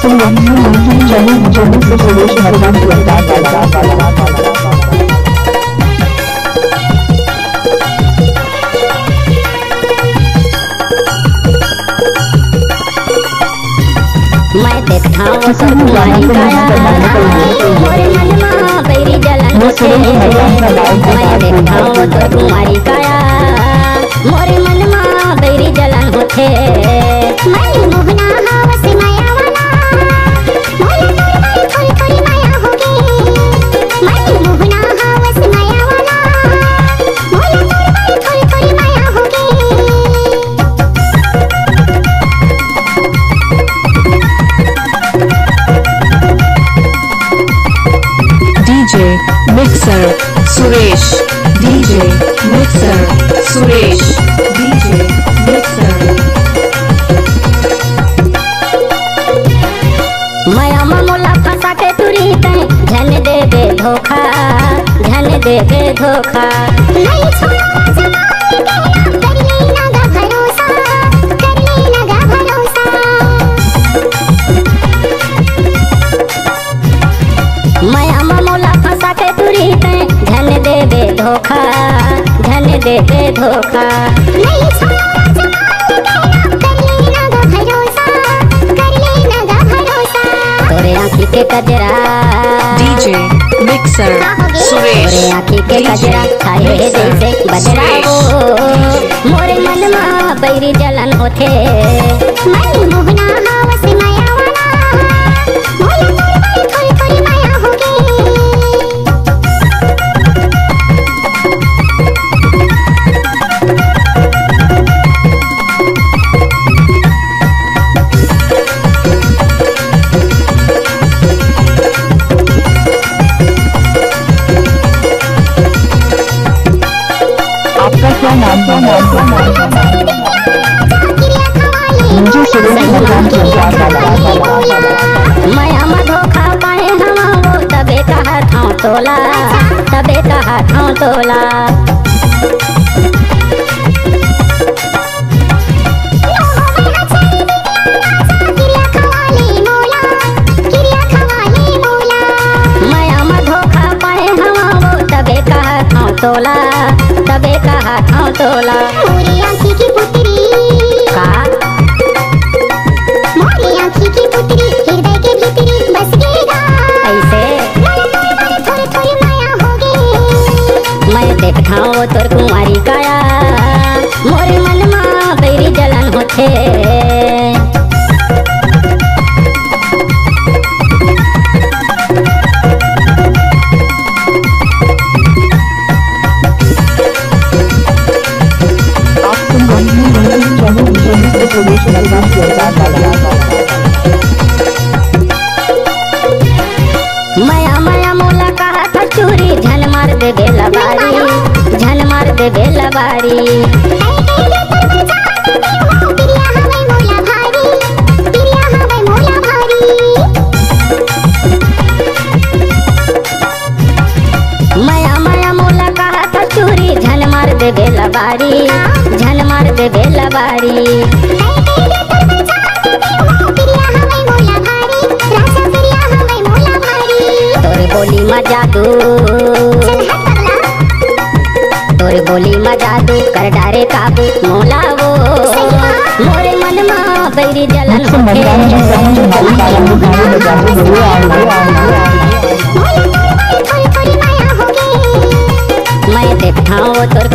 सुन रहे हैं जनी से सुरेश हरदान की आवाज। मैं देखता हूँ तुम्हारी काया, मोरे मन में बैरी जलन होते। मैं देखता हूँ तुम्हारी काया, मोरे मन में बैरी जलन होते। मैं मोहना हवस माया वाला, मोला तोर थोड़ी थोड़ी माया होगी। मैं मोहना हवस माया वाला, मोला तोर थोड़ी थोड़ी माया होगी। DJ Mixer Suresh, DJ Mixer Suresh, DJ Mixer। माया मोला फंसा के तुरी तय, झन दे दे धोखा, झन दे दे धोखा। नहीं छोड़ा जमाने के, कर लेना गा भरोसा, कर लेना गा भरोसा। माया मोला फंसा के तुरी तय, झन दे दे धोखा, झन दे दे धोखा। नहीं छोड़ा जमाने के, कर लेना गा भरोसा, कर लेना गा भरोसा। तोरे आँखी के कजरा, DJ Mixer तोरे Suresh, आँखी के कजरा खाए जैसे बजरा वो, मोरे मन में बैरी जलन होते। मैं मोहना हवस माया वाला, मोला तोर थोड़ी थोड़ी माया होगी। आपका क्या नाम है? मुझे सुरेश हरदान की आवाज। माया में धोखा पाए हम वो, तबे कहा था तोला, तबे कहा था तोला। माया में धोखा पाए हम वो, तबे कहा था तोला, तबे कहा था तोला। मोरी आँखी की पुतरी का, मोरी आँखी की पुतरी हृदय के भीतरी बस गएगा। ऐसे थोड़ी थोड़ी माया होगी। मैं देखता हूँ तोर कुंवारी काया, मोरे मन में बैरी जलन होते। सुरेश हरदान की आवाज। माया माया मोला कहा था चूरी, झन मार दे बेला बारी, झन मार दे बेला बारी। माया माया मोला कहा था चूरी, झन मार दे बेला बारी, झन मार दे बेला बारी। तोरे बोली में जादू, तोरे बोली में जादू कर डारे काबू मोला वो, मोरे मन में बैरी जलन मैं देखता हूँ तोर